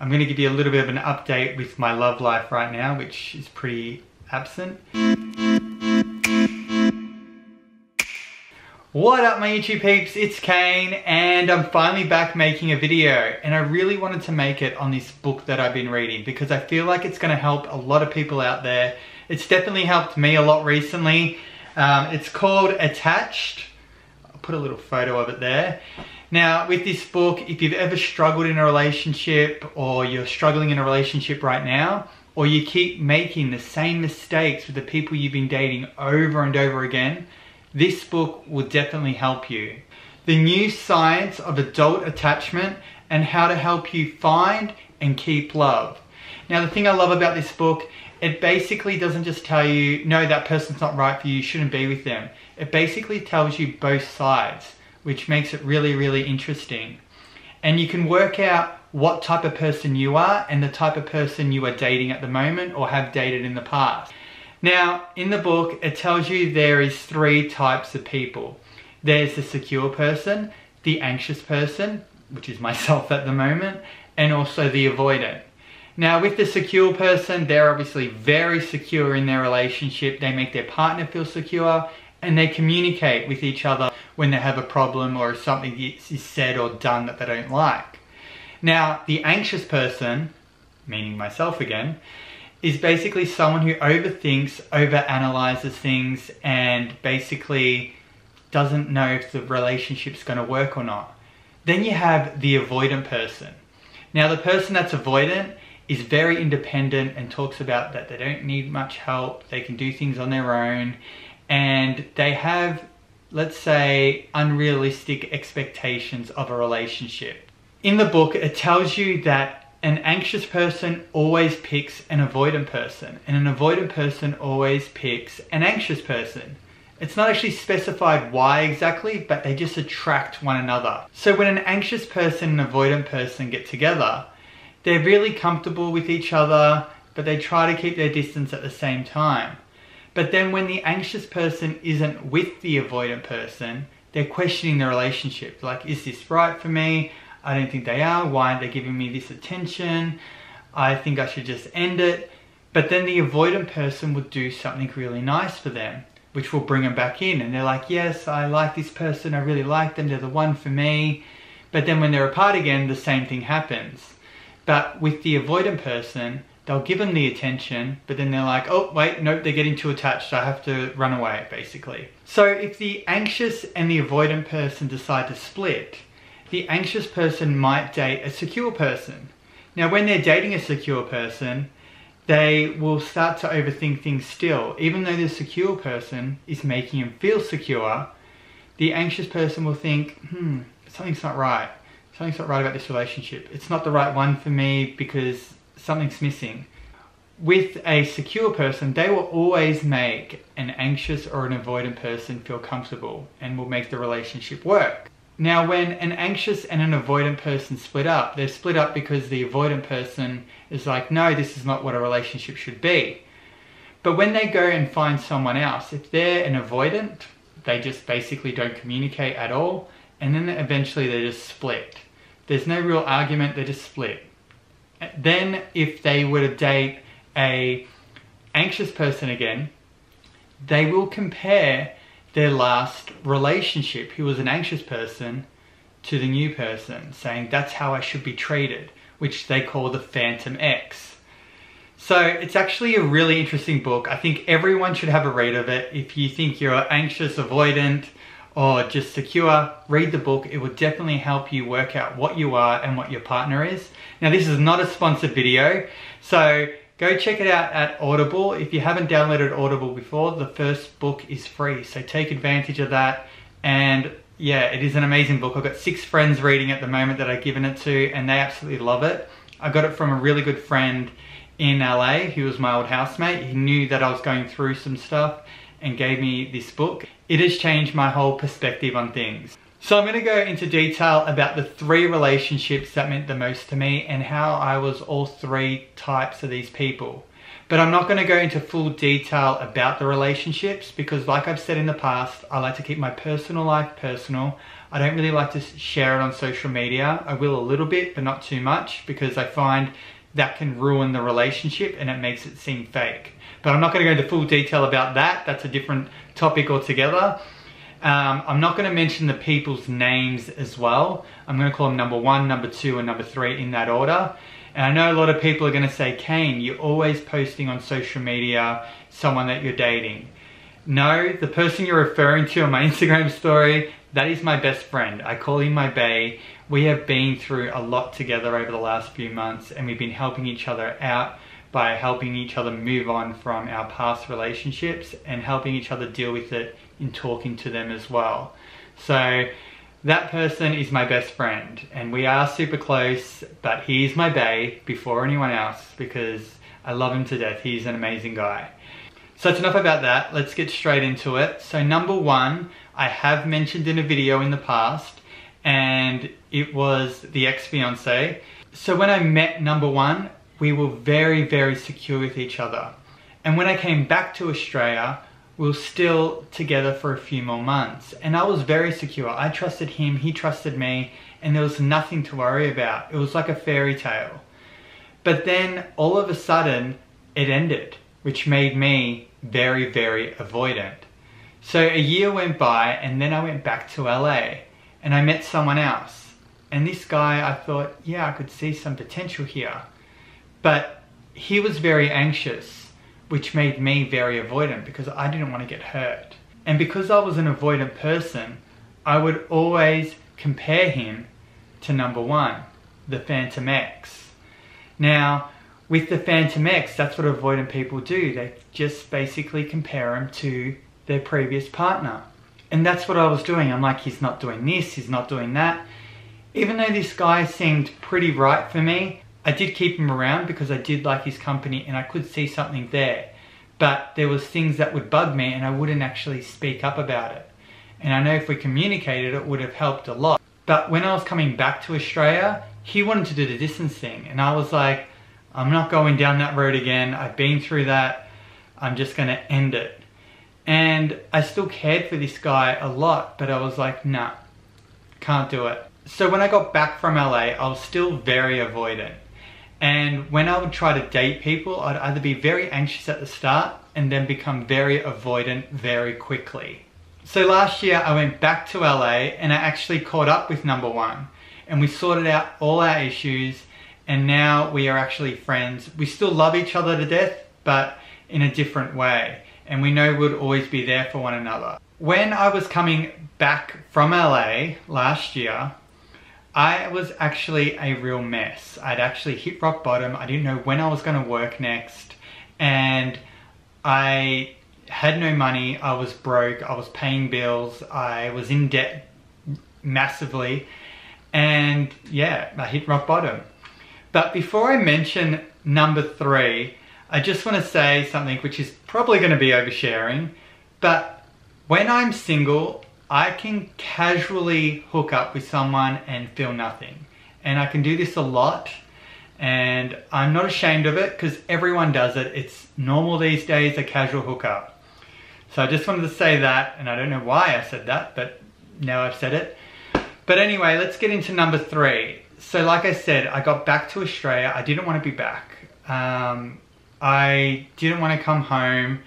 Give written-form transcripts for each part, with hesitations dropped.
I'm going to give you a little bit of an update with my love life right now, which is pretty absent. What up my YouTube peeps, it's Kane and I'm finally back making a video, and I really wanted to make it on this book that I've been reading because I feel like it's going to help a lot of people out there. It's definitely helped me a lot recently. It's called Attached. I'll put a little photo of it there. Now with this book, if you've ever struggled in a relationship, or you're struggling in a relationship right now, or you keep making the same mistakes with the people you've been dating over and over again, this book will definitely help you. The New Science of Adult Attachment and How to Help You Find and Keep Love. Now the thing I love about this book, it basically doesn't just tell you, no, that person's not right for you, you shouldn't be with them. It basically tells you both sides, which makes it really, really interesting. And you can work out what type of person you are and the type of person you are dating at the moment or have dated in the past. Now, in the book, it tells you there is 3 types of people. There's the secure person, the anxious person, which is myself at the moment, and also the avoidant. Now, with the secure person, they're obviously very secure in their relationship. They make their partner feel secure, and they communicate with each other when they have a problem or something is said or done that they don't like. Now, the anxious person, meaning myself again, is basically someone who overthinks, overanalyzes things, and basically doesn't know if the relationship's going to work or not. Then you have the avoidant person. Now the person that's avoidant is very independent and talks about that they don't need much help, they can do things on their own, and they have, let's say, unrealistic expectations of a relationship. In the book, it tells you that an anxious person always picks an avoidant person, and an avoidant person always picks an anxious person. It's not actually specified why exactly, but they just attract one another. So when an anxious person and an avoidant person get together, they're really comfortable with each other, but they try to keep their distance at the same time. But then when the anxious person isn't with the avoidant person, they're questioning the relationship. Like, is this right for me? I don't think they are. Why aren't they giving me this attention? I think I should just end it. But then the avoidant person would do something really nice for them, which will bring them back in. And they're like, yes, I like this person. I really like them. They're the one for me. But then when they're apart again, the same thing happens. But with the avoidant person, they'll give them the attention, but then they're like, oh, wait, nope, they're getting too attached. So I have to run away, basically. So if the anxious and the avoidant person decide to split, the anxious person might date a secure person. Now, when they're dating a secure person, they will start to overthink things still. Even though the secure person is making them feel secure, the anxious person will think, something's not right. Something's not right about this relationship. It's not the right one for me because something's missing. With a secure person, they will always make an anxious or an avoidant person feel comfortable and will make the relationship work. Now, when an anxious and an avoidant person split up, they're split up because the avoidant person is like, no, this is not what a relationship should be. But when they go and find someone else, if they're an avoidant, they just basically don't communicate at all, and then eventually they just split. There's no real argument, they just split. Then if they were to date an anxious person again, they will compare their last relationship, who was an anxious person, to the new person, saying that's how I should be treated, which they call the Phantom X. So it's actually a really interesting book. I think everyone should have a read of it. If you think you're anxious, avoidant, or just secure, read the book. It will definitely help you work out what you are and what your partner is. Now, this is not a sponsored video, so go check it out at Audible. If you haven't downloaded Audible before, the first book is free, so take advantage of that. And yeah, it is an amazing book. I've got 6 friends reading at the moment that I've given it to, and they absolutely love it. I got it from a really good friend in LA. He was my old housemate. He knew that I was going through some stuff and gave me this book. It has changed my whole perspective on things. So I'm going to go into detail about the 3 relationships that meant the most to me and how I was all 3 types of these people. But I'm not going to go into full detail about the relationships because, like I've said in the past, I like to keep my personal life personal. I don't really like to share it on social media. I will a little bit, but not too much, because I find that can ruin the relationship and it makes it seem fake. But I'm not going to go into full detail about that. That's a different topic altogether. I'm not going to mention the people's names as well. I'm going to call them number 1, number 2, and number 3 in that order. And I know a lot of people are going to say, Kane, you're always posting on social media someone that you're dating. No, the person you're referring to on my Instagram story, that is my best friend. I call him my bae. We have been through a lot together over the last few months, and we've been helping each other out by helping each other move on from our past relationships and helping each other deal with it in talking to them as well. So that person is my best friend, and we are super close, but he's my bae before anyone else because I love him to death. He's an amazing guy. So that's enough about that. Let's get straight into it. So number 1, I have mentioned in a video in the past, and it was the ex-fiance. So when I met number 1, we were very, very secure with each other. And when I came back to Australia, we were still together for a few more months. And I was very secure. I trusted him, he trusted me, and there was nothing to worry about. It was like a fairy tale. But then all of a sudden, it ended, which made me very, very avoidant. So a year went by, and then I went back to LA, and I met someone else. And this guy, I thought, yeah, I could see some potential here. But he was very anxious, which made me very avoidant because I didn't want to get hurt. And because I was an avoidant person, I would always compare him to number 1, the Phantom X. Now, with the Phantom X, that's what avoidant people do. They just basically compare him to their previous partner. And that's what I was doing. I'm like, he's not doing this, he's not doing that. Even though this guy seemed pretty right for me, I did keep him around because I did like his company and I could see something there. But there was things that would bug me and I wouldn't actually speak up about it. And I know if we communicated, it would have helped a lot. But when I was coming back to Australia, he wanted to do the distance thing. And I was like, I'm not going down that road again. I've been through that. I'm just going to end it. And I still cared for this guy a lot, but I was like, nah, can't do it. So when I got back from LA, I was still very avoidant. And when I would try to date people, I'd either be very anxious at the start and then become very avoidant very quickly. So last year I went back to LA and I actually caught up with number 1 and we sorted out all our issues, and now we are actually friends. We still love each other to death, but in a different way. And we know we'll always be there for one another. When I was coming back from LA last year, I was actually a real mess. I'd actually hit rock bottom. I didn't know when I was going to work next. And I had no money. I was broke. I was paying bills. I was in debt massively. And yeah, I hit rock bottom. But before I mention number 3, I just want to say something which is probably going to be oversharing. But when I'm single, I can casually hook up with someone and feel nothing. And I can do this a lot, and I'm not ashamed of it because everyone does it. It's normal these days, a casual hookup. So I just wanted to say that, and I don't know why I said that, but now I've said it. But anyway, let's get into number 3. So like I said, I got back to Australia. I didn't want to be back. I didn't want to come home.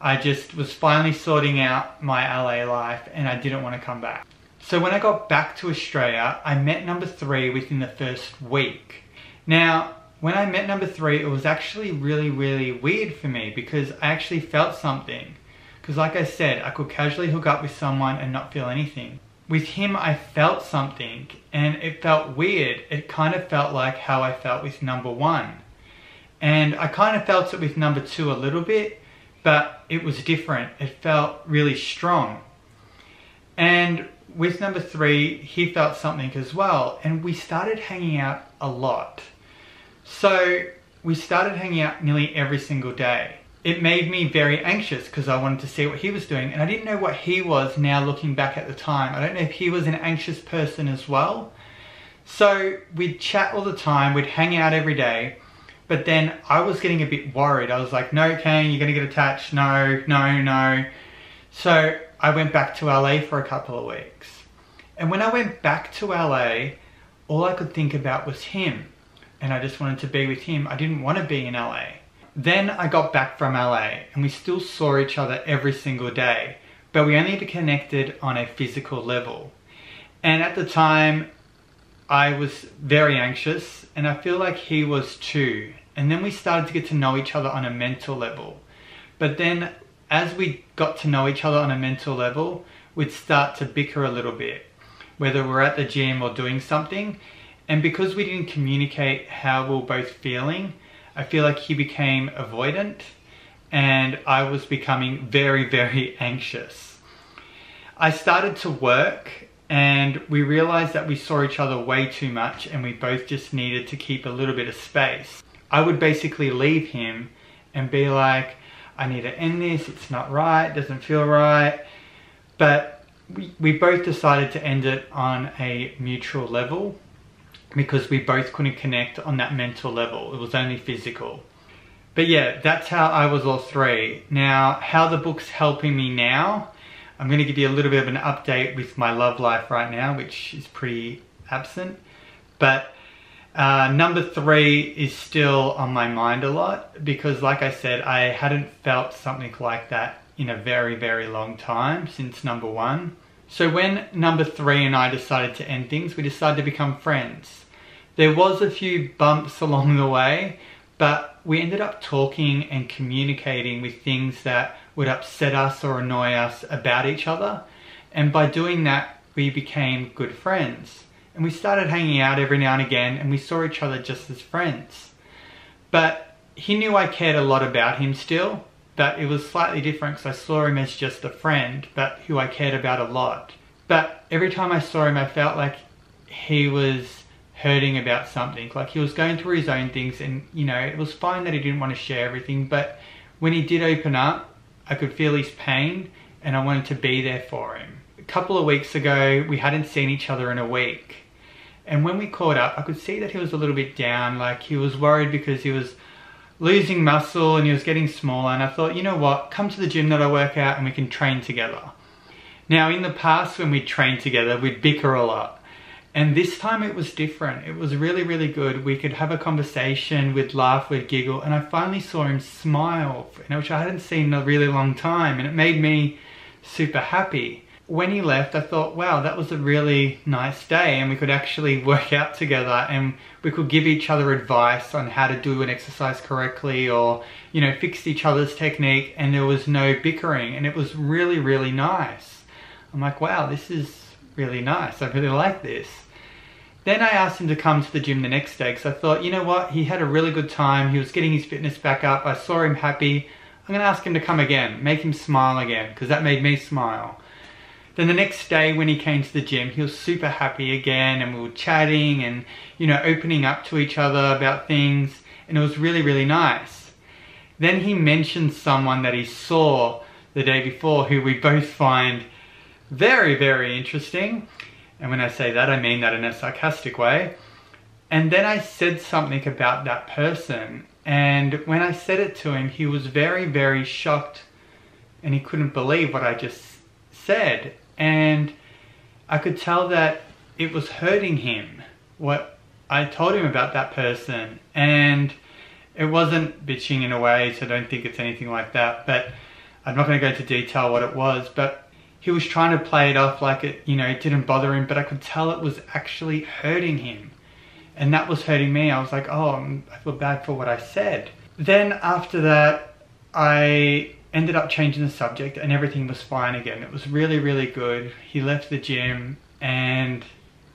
I just was finally sorting out my LA life and I didn't want to come back. So when I got back to Australia, I met number 3 within the first week. Now, when I met number 3, it was actually really, really weird for me because I actually felt something. Because like I said, I could casually hook up with someone and not feel anything. With him, I felt something and it felt weird. It kind of felt like how I felt with number 1. And I kind of felt it with number 2 a little bit, but it was different. It felt really strong. And with number 3, he felt something as well. And we started hanging out a lot. So we started hanging out nearly every single day. It made me very anxious because I wanted to see what he was doing. And I didn't know what he was now looking back at the time. I don't know if he was an anxious person as well. So we'd chat all the time. We'd hang out every day. But then I was getting a bit worried. I was like, no, Kane, you're gonna get attached. No, no, no. So I went back to LA for a couple of weeks. And when I went back to LA, all I could think about was him. And I just wanted to be with him. I didn't want to be in LA. Then I got back from LA and we still saw each other every single day, but we only connected on a physical level. And at the time, I was very anxious and I feel like he was too. And then we started to get to know each other on a mental level. But then as we got to know each other on a mental level, we'd start to bicker a little bit, whether we're at the gym or doing something. And because we didn't communicate how we were both feeling, I feel like he became avoidant and I was becoming very, very anxious. I started to work and we realized that we saw each other way too much and we both just needed to keep a little bit of space. I would basically leave him and be like, I need to end this, it's not right, it doesn't feel right. But we both decided to end it on a mutual level because we both couldn't connect on that mental level. It was only physical. But yeah, that's how I was all three. Now, how the book's helping me now, I'm going to give you a little bit of an update with my love life right now, which is pretty absent. But number 3 is still on my mind a lot because, like I said, I hadn't felt something like that in a very, very long time since number 1. So when number 3 and I decided to end things, we decided to become friends. There was a few bumps along the way, but we ended up talking and communicating with things that would upset us or annoy us about each other. And by doing that, we became good friends. And we started hanging out every now and again and we saw each other just as friends. But he knew I cared a lot about him still, but it was slightly different because I saw him as just a friend, but who I cared about a lot. But every time I saw him, I felt like he was hurting about something, like he was going through his own things, and you know, it was fine that he didn't want to share everything, but when he did open up, I could feel his pain and I wanted to be there for him. A couple of weeks ago, we hadn't seen each other in a week, and when we caught up, I could see that he was a little bit down, like he was worried because he was losing muscle and he was getting smaller, and I thought, you know what, come to the gym that I work out and we can train together. Now in the past when we trained together, we'd bicker a lot. And this time it was different. It was really, really good. We could have a conversation, we'd laugh, we'd giggle, and I finally saw him smile, which I hadn't seen in a really long time, and it made me super happy. When he left, I thought, wow, that was a really nice day, and we could actually work out together, and we could give each other advice on how to do an exercise correctly, or, you know, fix each other's technique, and there was no bickering, and it was really, really nice. I'm like, wow, this is really nice. I really like this. Then I asked him to come to the gym the next day because I thought, you know what, he had a really good time. He was getting his fitness back up. I saw him happy. I'm going to ask him to come again, make him smile again, because that made me smile. Then the next day when he came to the gym, he was super happy again, and we were chatting and, you know, opening up to each other about things, and it was really, really nice. Then he mentioned someone that he saw the day before who we both find very, very interesting. And when I say that, I mean that in a sarcastic way. And then I said something about that person. And when I said it to him, he was very, very shocked and he couldn't believe what I just said. And I could tell that it was hurting him, what I told him about that person. And it wasn't bitching in a way, so I don't think it's anything like that. But I'm not going to go into detail what it was. But he was trying to play it off like it, you know, it didn't bother him, but I could tell it was actually hurting him. And that was hurting me. I was like, oh, I feel bad for what I said. Then after that, I ended up changing the subject and everything was fine again. It was really, really good. He left the gym and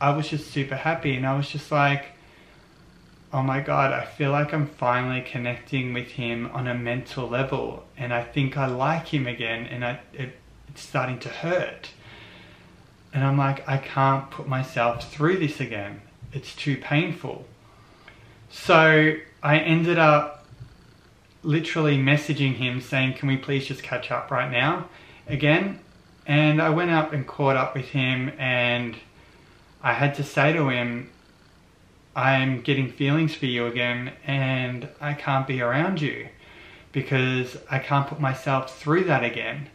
I was just super happy. And I was just like, oh my God, I feel like I'm finally connecting with him on a mental level. And I think I like him again, and it's starting to hurt. And I'm like, I can't put myself through this again. It's too painful. So I ended up literally messaging him saying, can we please just catch up right now again? And I went up and caught up with him, and I had to say to him, I'm getting feelings for you again and I can't be around you because I can't put myself through that again.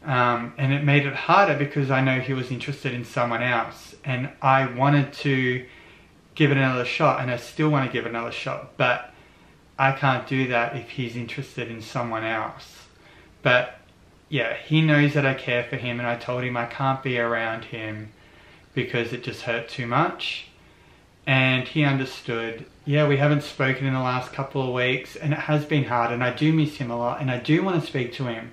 And it made it harder because I know he was interested in someone else and I wanted to give it another shot, and I still want to give it another shot, but I can't do that if he's interested in someone else. But yeah, he knows that I care for him, and I told him I can't be around him because it just hurt too much. And he understood. Yeah, we haven't spoken in the last couple of weeks and it has been hard, and I do miss him a lot and I do want to speak to him.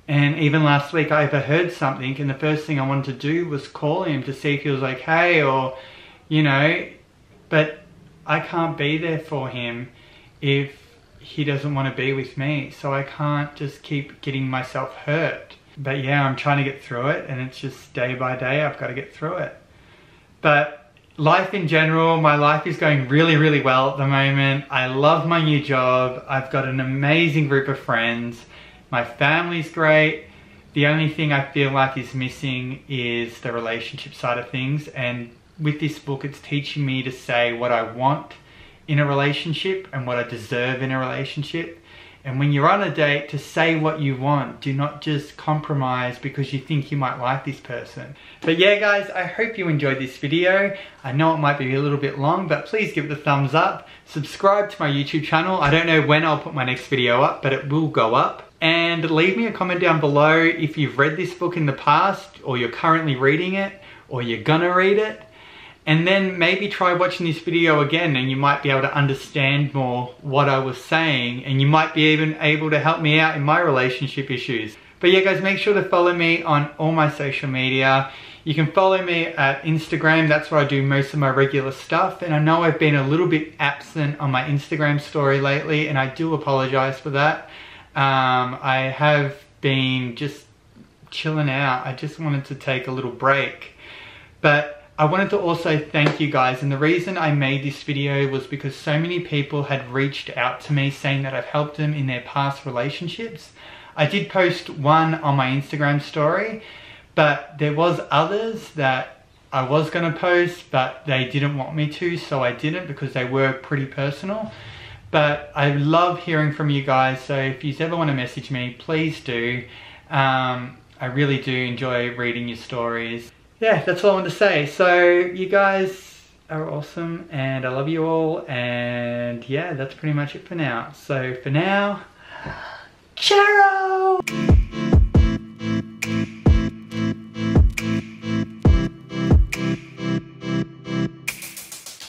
And even last week I overheard something and the first thing I wanted to do was call him to see if he was okay, or, you know, but I can't be there for him if he doesn't want to be with me. So I can't just keep getting myself hurt. But yeah, I'm trying to get through it, and it's just day by day I've got to get through it. But life in general, my life is going really, really well at the moment. I love my new job. I've got an amazing group of friends. My family's great. The only thing I feel like is missing is the relationship side of things. And with this book, it's teaching me to say what I want in a relationship and what I deserve in a relationship. And when you're on a date, to say what you want. Do not just compromise because you think you might like this person. But yeah, guys, I hope you enjoyed this video. I know it might be a little bit long, but please give it a thumbs up. Subscribe to my YouTube channel. I don't know when I'll put my next video up, but it will go up. And leave me a comment down below if you've read this book in the past, or you're currently reading it, or you're gonna read it. And then maybe try watching this video again and you might be able to understand more what I was saying, and you might be even able to help me out in my relationship issues. But yeah, guys, make sure to follow me on all my social media. You can follow me at Instagram. That's where I do most of my regular stuff. And I know I've been a little bit absent on my Instagram story lately, and I do apologize for that. I have been just chilling out. I just wanted to take a little break. But I wanted to also thank you guys, and the reason I made this video was because so many people had reached out to me saying that I've helped them in their past relationships. I did post one on my Instagram story, but there was others that I was going to post, but they didn't want me to, so I didn't because they were pretty personal. But I love hearing from you guys, so if you ever want to message me, please do. I really do enjoy reading your stories. Yeah, that's all I want to say. So you guys are awesome and I love you all, and yeah, that's pretty much it for now. So for now, ciao!